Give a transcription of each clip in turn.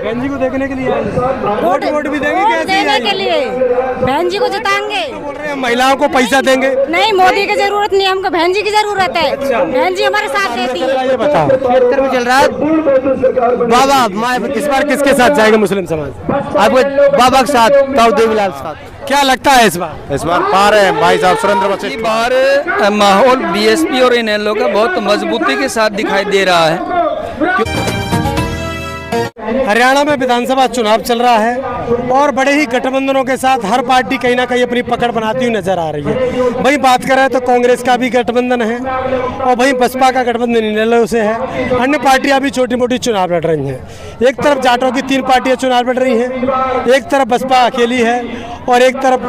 बहन जी को देखने के लिए आए हैं। वोट भी देंगे क्या? देने के लिए बहन जी को जिताएंगे। तो बोल रहे हैं महिलाओं को पैसा देंगे। नहीं, मोदी की जरूरत नहीं, हमको बहन जी की जरूरत है। बहन जी हमारे साथ देती है। ये बताओ, क्षेत्र में चल रहा है बाबा, इस बार किसके साथ जाएगा मुस्लिम समाज? आपको बाबा के साथ, ताऊ देवीलाल के साथ। क्या लगता है इस बार पा रहे हैं भाई साहब सुरेंद्र वशिष्ठ। बार माहौल बीएसपी और इनेलो का बहुत मजबूती के साथ दिखाई दे रहा है। हरियाणा में विधानसभा चुनाव चल रहा है और बड़े ही गठबंधनों के साथ हर पार्टी कहीं ना कहीं अपनी पकड़ बनाती हुई नजर आ रही है। वहीं बात करें तो कांग्रेस का भी गठबंधन है और वहीं बसपा का गठबंधन इनेलो से है। अन्य पार्टियां भी छोटी मोटी चुनाव लड़ रही हैं। एक तरफ जाटों की 3 पार्टियां चुनाव लड़ रही हैं, एक तरफ बसपा अकेली है और एक तरफ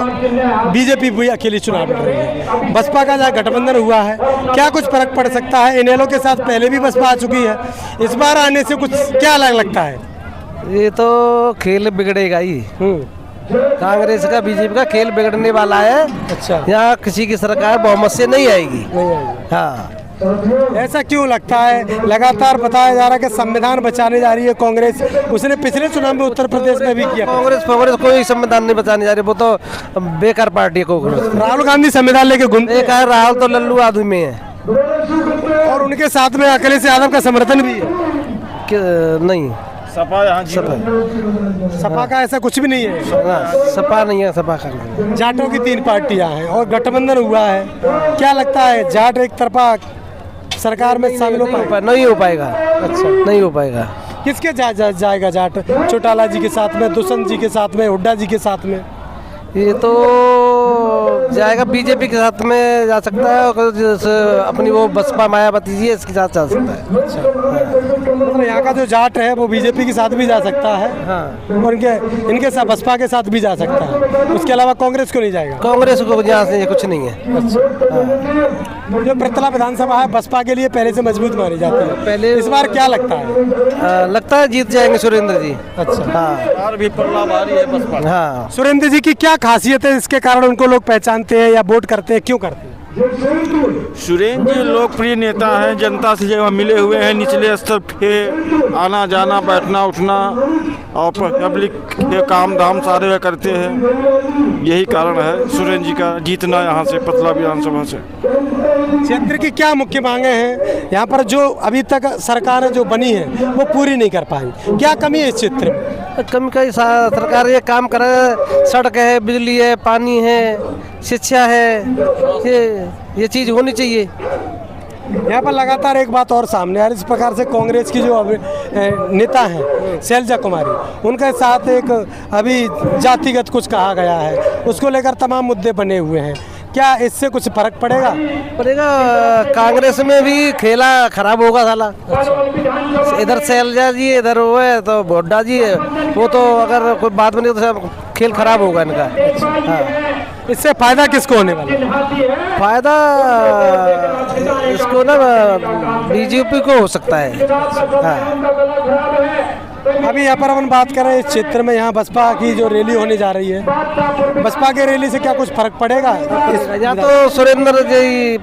बीजेपी भी अकेली चुनाव लड़ रही है। बसपा का जहाँ गठबंधन हुआ है, क्या कुछ फर्क पड़ सकता है? इनेलो के साथ पहले भी बसपा आ चुकी है, इस बार आने से कुछ क्या अलग लगता है? ये तो खेल बिगड़ेगा ही। कांग्रेस का बीजेपी का खेल बिगड़ने वाला है। अच्छा, यहाँ किसी की सरकार बहुमत से नहीं आएगी। हाँ, ऐसा क्यों लगता है? लगातार बताया जा रहा है कि संविधान बचाने जा रही है कांग्रेस। उसने पिछले चुनाव में उत्तर प्रदेश में भी किया। कांग्रेस कोई संविधान नहीं बचाने जा रही, वो तो बेकार पार्टी है कांग्रेस। राहुल गांधी संविधान लेके घूमते एक है राहुल तो लल्लू आदमी में है और उनके साथ में अखिलेश यादव का समर्थन भी है। नहीं, सपा का ऐसा कुछ भी नहीं है। सपा नहीं है, सपा का जाटों की 3 पार्टियां हैं और गठबंधन हुआ है। क्या लगता है जाट एक तरफा सरकार में शामिल हो पाएगा? नहीं हो पाएगा। अच्छा, नहीं हो पाएगा। किसके जाएगा जाट? चौटाला जी के साथ में, दुष्यंत जी के साथ में, हुड्डा जी के साथ में? ये तो जाएगा बीजेपी के साथ में जा सकता है और अपनी वो बसपा मायावती जी है इसके साथ जा सकता है। मतलब यहाँ का जो जाट है वो बीजेपी के साथ भी जा सकता है। हाँ, और इनके साथ बसपा के साथ भी जा सकता है। उसके अलावा कांग्रेस को नहीं जाएगा? कांग्रेस को यहाँ से कुछ नहीं है। जो प्रतला विधानसभा है बसपा के लिए पहले से मजबूत मानी जाती है। पहले इस बार क्या लगता है? लगता है जीत जाएंगे सुरेंद्र जी। अच्छा, हाँ, भी पल्ला भारी है बसपा। हाँ, सुरेंद्र जी की क्या खासियत है इसके कारण उनको लोग पहचानते हैं या वोट करते हैं? क्यों करते हैं? सुरेंद्र जी लोकप्रिय नेता हैं, जनता से जो मिले हुए हैं, निचले स्तर पे आना जाना बैठना उठना और पब्लिक के काम धाम सारे वे करते हैं। यही कारण है सुरेंद्र जी का जीतना यहाँ से पतला विधानसभा से। क्षेत्र की क्या मुख्य मांगे हैं यहाँ पर जो अभी तक सरकार जो बनी है वो पूरी नहीं कर पाई? क्या कमी है इस क्षेत्र में? कमी का सरकार ये काम करे, सड़क है, बिजली है, पानी है, शिक्षा है, ये चीज होनी चाहिए। यहाँ पर लगातार एक बात और सामने आ रही है। इस प्रकार से कांग्रेस की जो नेता हैं शैलजा कुमारी, उनके साथ एक अभी जातिगत कुछ कहा गया है, उसको लेकर तमाम मुद्दे बने हुए हैं। क्या इससे कुछ फर्क पड़ेगा? कांग्रेस में भी खेला खराब होगा साला। इधर शैलजा जी, इधर वो है तो हुड्डा जी है, वो तो अगर कोई बात बनी तो खेल खराब होगा इनका। हाँ, इससे फायदा किसको होने वाला है? फायदा इसको ना बीजेपी को हो सकता है। हाँ, अभी यहाँ पर अपन बात कर रहे हैं इस क्षेत्र में, यहाँ बसपा की जो रैली होने जा रही है, बसपा के रैली से क्या कुछ फर्क पड़ेगा? या तो सुरेंद्र जी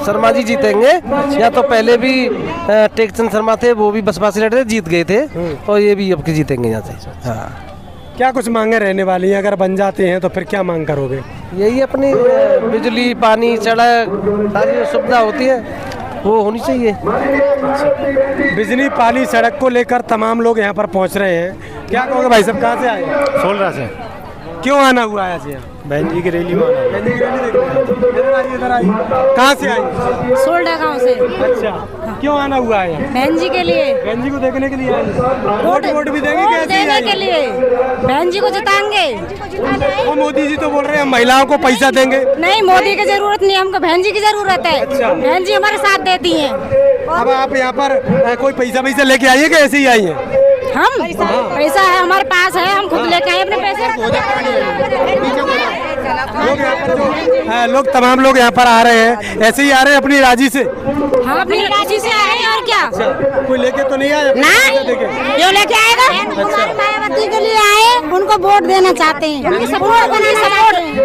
शर्मा जी जीतेंगे, या तो पहले भी टेकचंद शर्मा थे, वो भी बसपा से लड़े जीत गए थे, और ये भी अब के जीतेंगे यहाँ से। हाँ, क्या कुछ मांगे रहने वाली हैं? अगर बन जाते हैं तो फिर क्या मांग करोगे? यही अपनी बिजली, पानी, सड़क, सारी सुविधा होती है वो होनी चाहिए। बिजली, पानी, सड़क को लेकर तमाम लोग यहाँ पर पहुँच रहे हैं। क्या कहोगे भाई साहब, कहाँ से आए? सोलरा से। क्यों आना हुआ है आज यहाँ? बहन जी की रैली में आना। बहन जी की रैली देखने? इधर आइए। कहाँ से आई? सोल्डा गाँव से। अच्छा, क्यों आना हुआ है? बहन जी के लिए। बहन जी को देखने के लिए आए। वोट भी देंगे क्या? देने के लिए बहन जी को जिताएंगे। वो मोदी जी तो बोल रहे हैं महिलाओं को पैसा देंगे। नहीं, मोदी की जरूरत नहीं, हमको बहन जी की जरूरत है। अच्छा। बहन जी हमारे साथ देती हैं। अब आप यहाँ पर कोई पैसा लेके आइए कि ऐसे ही आई हैं? हम पैसा है हमारे पास है, हम खुद लेके आए अपने पैसे। लोग तमाम लोग यहाँ पर आ रहे हैं, ऐसे ही आ रहे हैं अपनी राजी से? हम अपनी राजी से आए हैं और क्या। कोई लेके तो नहीं आया? ना, क्यों लेके आएगा? मायावती के लिए आए, उनको वोट देना चाहते हैं।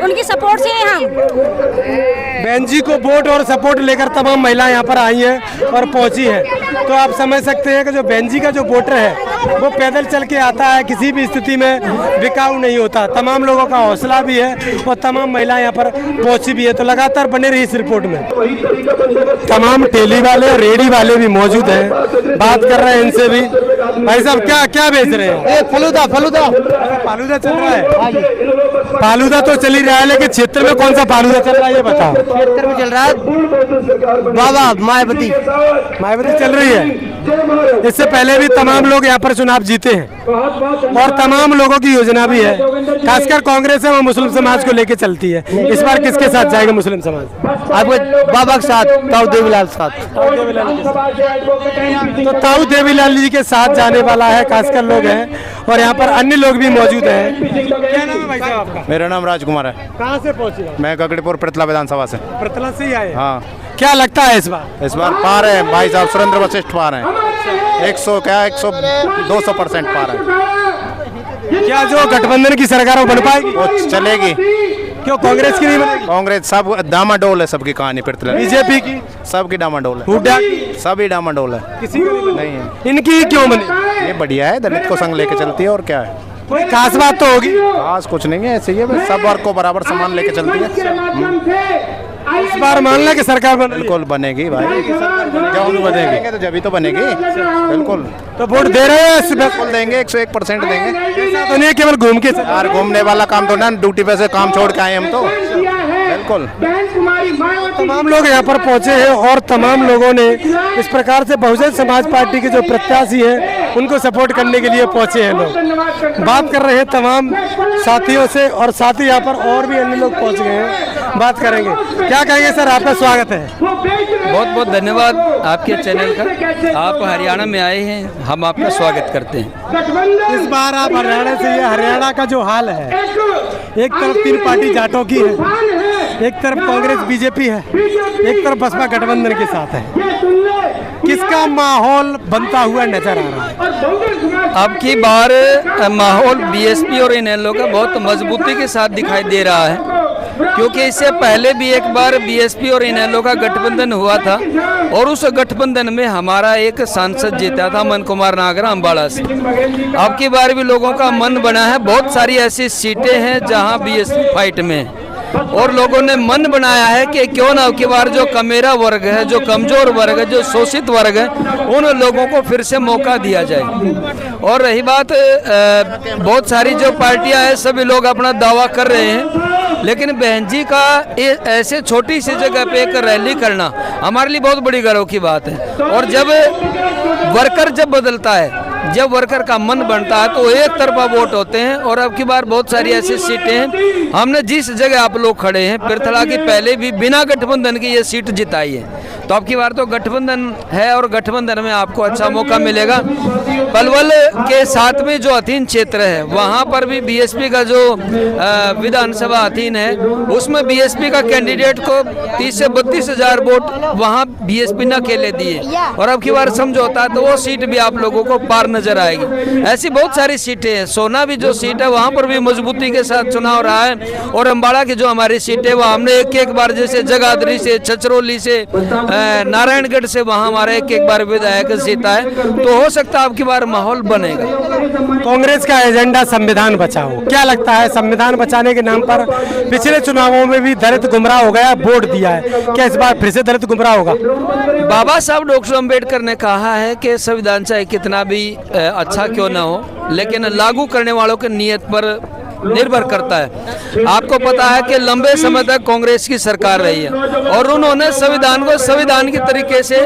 उनकी सपोर्ट से हम बहन जी को वोट और सपोर्ट लेकर तमाम महिलाएं यहाँ पर आई हैं और पहुंची हैं। तो आप समझ सकते हैं कि जो बहन जी का जो वोटर है वो पैदल चल के आता है, किसी भी स्थिति में बिकाऊ नहीं होता। तमाम लोगों का हौसला भी है और तमाम महिलाएं यहाँ पर पहुंची भी है। तो लगातार बने रही इस रिपोर्ट में। तमाम ठेली वाले, रेडी वाले भी मौजूद हैं, बात कर रहे हैं इनसे भी। भाई साहब क्या क्या बेच रहे हैं? फलूदा फलूदा फालूदा चल रहा है। फालूदा तो चल ही रहा है, लेकिन क्षेत्र में कौन सा फालूदा चल रहा है ये बताओ। क्षेत्र में चल रहा है बाबा मायावती चल रही है। इससे पहले भी तमाम लोग यहाँ पर चुनाव जीते हैं और तमाम लोगों की योजना भी है। खासकर कांग्रेस है वो मुस्लिम समाज को लेके चलती है। इस बार किसके साथ जाएगा मुस्लिम समाज? आपको बाबा के साथ, ताऊ देवीलाल के साथ। तो ताऊ देवीलाल जी के साथ जाने वाला है, खासकर लोग हैं और यहाँ पर अन्य लोग भी मौजूद हैं। क्या नाम है भाई साहब आपका? मेरा नाम राजकुमार है। कहाँ से पहुँचे? मैं गगड़ीपुर प्रतला विधानसभा से। प्रतला से ही आए? हाँ। क्या लगता है इस बार पार है भाई साहब, सुरेंद्र वशिष्ठ पार है। 200% पार है। क्या जो गठबंधन की सरकार वो बन पाएगी? वो चलेगी। क्यों कांग्रेस की नहीं बनेगी? कांग्रेस सब डामाडोल है, सबकी कहानी प्रतला। बीजेपी की सबकी डामाडोल है, हुड्डा की सभी डामाडोल है। किसी की नहीं है। इनकी क्यों बनी? ये बढ़िया है, दलित को संग लेके चलती है और क्या है। कोई खास बात तो होगी? खास कुछ नहीं है, ऐसे ही है बस, सब वर्ग को बराबर सामान लेके चलती है। इस बार मान ला कि सरकार बन रही है। बिल्कुल बनेगी भाई, क्यों बनेगी? तो जब ही तो बनेगी। बिल्कुल। तो वोट दे रहे हैं? बिल्कुल देंगे, 101% देंगे। ऐसा तो नहीं है केवल घूम के यार घूमने वाला काम तो ना, ड्यूटी पे से काम छोड़ के आए हम तो। बिल्कुल। तमाम लोग यहाँ पर पहुँचे हैं और तमाम लोगों ने इस प्रकार से बहुजन समाज पार्टी के जो प्रत्याशी हैं उनको सपोर्ट करने के लिए पहुँचे हैं। लोग बात कर रहे हैं तमाम साथियों से और साथ ही यहाँ पर और भी अन्य लोग पहुँच गए हैं, बात करेंगे। क्या कहेंगे सर, आपका स्वागत है। बहुत बहुत धन्यवाद आपके चैनल का। आप हरियाणा में आए हैं, हम आपका स्वागत करते हैं। इस बार आप हरियाणा से, ये हरियाणा का जो हाल है, एक तरफ 3 पार्टी जाटों की है, एक तरफ कांग्रेस बीजेपी है, एक तरफ बसपा गठबंधन के साथ है। किसका माहौल बनता हुआ नजर आ रहा है? अब की बार माहौल बीएसपी और इनेलो का बहुत मजबूती के साथ दिखाई दे रहा है, क्योंकि इससे पहले भी एक बार बीएसपी और इनेलो का गठबंधन हुआ था और उस गठबंधन में हमारा एक सांसद जीता था, मन कुमार नागरा अम्बाड़ा से। अब की बार भी लोगों का मन बना है। बहुत सारी ऐसी सीटें हैं जहां बीएसपी फाइट में है और लोगों ने मन बनाया है कि क्यों ना अब की बार जो कमेरा वर्ग है, जो कमजोर वर्ग है, जो शोषित वर्ग है, उन लोगों को फिर से मौका दिया जाए। और रही बात बहुत सारी जो पार्टियां हैं, सभी लोग अपना दावा कर रहे हैं, लेकिन बहन जी का ऐसे छोटी सी जगह पे एक रैली करना हमारे लिए बहुत बड़ी गर्व की बात है। और जब वर्कर जब बदलता है, जब वर्कर का मन बनता है तो एक तरफा वोट होते हैं। और अब की बार बहुत सारी ऐसी सीटें हैं, हमने जिस जगह आप लोग खड़े हैं पिरथला की पहले भी बिना गठबंधन की ये सीट जिताई है। तो अब की बार तो गठबंधन है और गठबंधन में आपको अच्छा मौका मिलेगा। पलवल के साथ में जो अधीन क्षेत्र है वहाँ पर भी बीएसपी का जो विधानसभा अधीन है, उसमें बीएसपी का कैंडिडेट को 30 से 32 हजार वोट वहाँ बीएसपी ने अकेले दिए। और अब की बार समझौता है तो वो सीट भी आप लोगों को पार नजर आएगी। ऐसी बहुत सारी सीटें हैं। सोना भी जो सीट है वहाँ पर भी मजबूती के साथ चुनाव रहा है। और अम्बाड़ा की जो हमारी सीट है वह हमने एक बार, जैसे जगाधरी से, छछरौली से, नारायणगढ़ से, वहाँ हमारा एक बार विधायक जीता है। तो हो सकता है अब की बार माहौल बनेगा। कांग्रेस का एजेंडा संविधान बचाओ, क्या लगता है संविधान बचाने के नाम पर पिछले चुनावों में भी दलित गुमराह हो गया, वोट दिया है, क्या इस बार फिर से दलित गुमराह होगा? बाबा साहब डॉक्टर अम्बेडकर ने कहा है कि संविधान चाहे कितना भी अच्छा क्यों ना हो, लेकिन लागू करने वालों की नीयत पर निर्भर करता है। आपको पता है कि लंबे समय तक कांग्रेस की सरकार रही है और उन्होंने संविधान को संविधान के तरीके से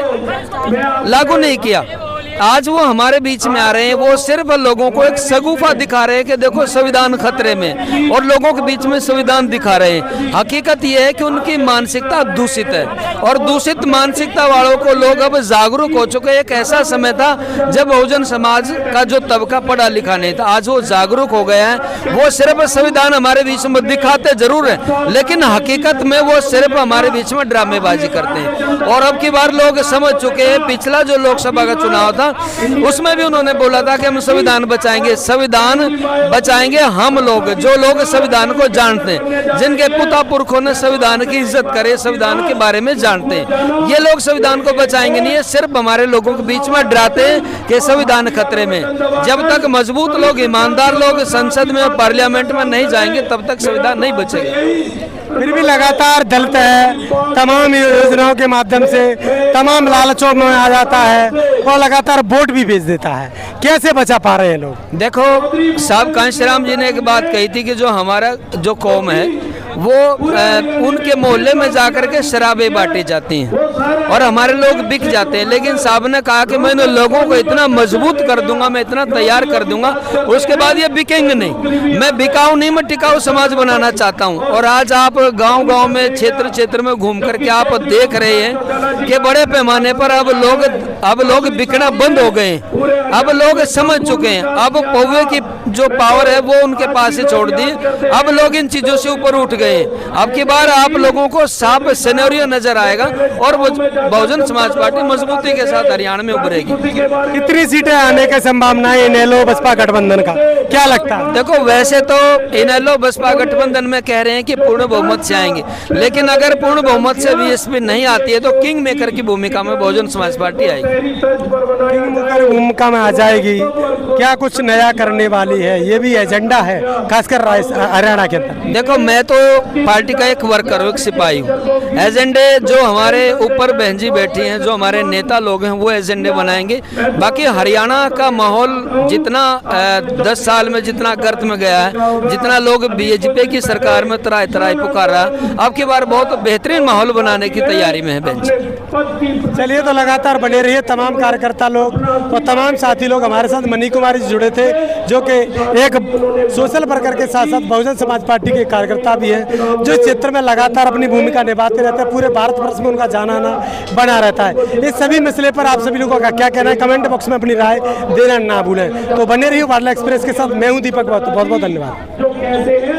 लागू नहीं किया। आज वो हमारे बीच में आ रहे हैं, वो सिर्फ लोगों को एक सगुफा दिखा रहे हैं कि देखो संविधान खतरे में, और लोगों के बीच में संविधान दिखा रहे हैं। हकीकत ये है कि उनकी मानसिकता दूषित है और दूषित मानसिकता वालों को लोग अब जागरूक हो चुके हैं। एक ऐसा समय था जब बहुजन समाज का जो तबका पढ़ा लिखा नहीं था, आज वो जागरूक हो गया है। वो सिर्फ संविधान हमारे बीच में दिखाते जरूर है, लेकिन हकीकत में वो सिर्फ हमारे बीच में ड्रामेबाजी करते हैं। और अब की बार लोग समझ चुके हैं, पिछला जो लोकसभा का चुनाव था उसमें भी उन्होंने बोला था कि हम संविधान बचाएंगे। संविधान बचाएंगे हम लोग, जो लोग संविधान को जानते हैं, जिनके पिता पुरखों ने संविधान की इज्जत करे, संविधान के बारे में जानते हैं। ये लोग संविधान को बचाएंगे नहीं, ये सिर्फ हमारे लोगों के बीच में डराते हैं कि संविधान खतरे में। जब तक मजबूत लोग, ईमानदार लोग संसद में और पार्लियामेंट में नहीं जाएंगे, तब तक संविधान नहीं बचेगा। फिर भी लगातार दलित है, तमाम योजनाओं के माध्यम से तमाम लालचों में आ जाता है और लगातार वोट भी भेज देता है। कैसे बचा पा रहे हैं लोग? देखो साहब, कांशीराम जी ने एक बात कही थी कि जो हमारा जो कौम है वो उनके मोहल्ले में जाकर के शराबें बांटी जाती हैं और हमारे लोग बिक जाते हैं। लेकिन साहब ने कहा कि मैं इन लोगों को इतना मजबूत कर दूंगा, मैं इतना तैयार कर दूंगा, उसके बाद ये बिकेंगे नहीं। मैं बिकाऊ नहीं, मैं टिकाऊ समाज बनाना चाहता हूँ। और आज आप गांव-गांव में, क्षेत्र में घूम करके आप देख रहे हैं कि बड़े पैमाने पर अब लोग बिकना बंद हो गए हैं। अब लोग समझ चुके हैं, अब पौवे की जो पावर है वो उनके पास ही छोड़ दी। अब लोग इन चीजों से ऊपर उठ गए। अब की बार आप लोगों को साफ सिनेरियो नजर आएगा और बहुजन समाज पार्टी मजबूती के साथ हरियाणा में उभरेगी। कितनी सीटें आने की संभावना इनेलो बसपा गठबंधन का क्या लगता है? देखो वैसे तो इनेलो बसपा गठबंधन में कह रहे हैं कि पूर्ण बहुमत से आएंगे, लेकिन अगर पूर्ण बहुमत से बीएसपी नहीं आती है तो किंग मेकर की भूमिका में बहुजन समाज पार्टी आएगी। किंग मेकर भूमिका में आ जाएगी। क्या कुछ नया करने वाली है, ये भी एजेंडा है खासकर हरियाणा के अंदर? देखो मैं तो पार्टी का एक वर्कर हूँ, एक सिपाही हूँ। एजेंडे जो हमारे ऊपर बहन जी बैठी हैं, जो हमारे नेता लोग हैं, वो एजेंडे बनाएंगे। बाकी हरियाणा का माहौल जितना 10 साल में जितना गर्त में गया है, जितना लोग बीजेपी की सरकार में तराई पुकार रहा, अब की बार बहुत बेहतरीन माहौल बनाने की तैयारी में है बहन जी। चलिए, तो लगातार बने रहिए। तमाम कार्यकर्ता लोग और तमाम साथी लोग हमारे साथ मनी कुमारी जी जुड़े थे, जो कि एक सोशल वर्कर के साथ साथ बहुजन समाज पार्टी के कार्यकर्ता भी हैं, जो इस क्षेत्र में लगातार अपनी भूमिका निभाते रहते हैं। पूरे भारतवर्ष में उनका जाना आना बना रहता है। इस सभी मसले पर आप सभी लोगों का क्या कहना है, कमेंट बॉक्स में अपनी राय देना ना भूलें। तो बने रहिए वार्ला एक्सप्रेस के साथ। मैं हूं दीपक, बहुत बहुत धन्यवाद।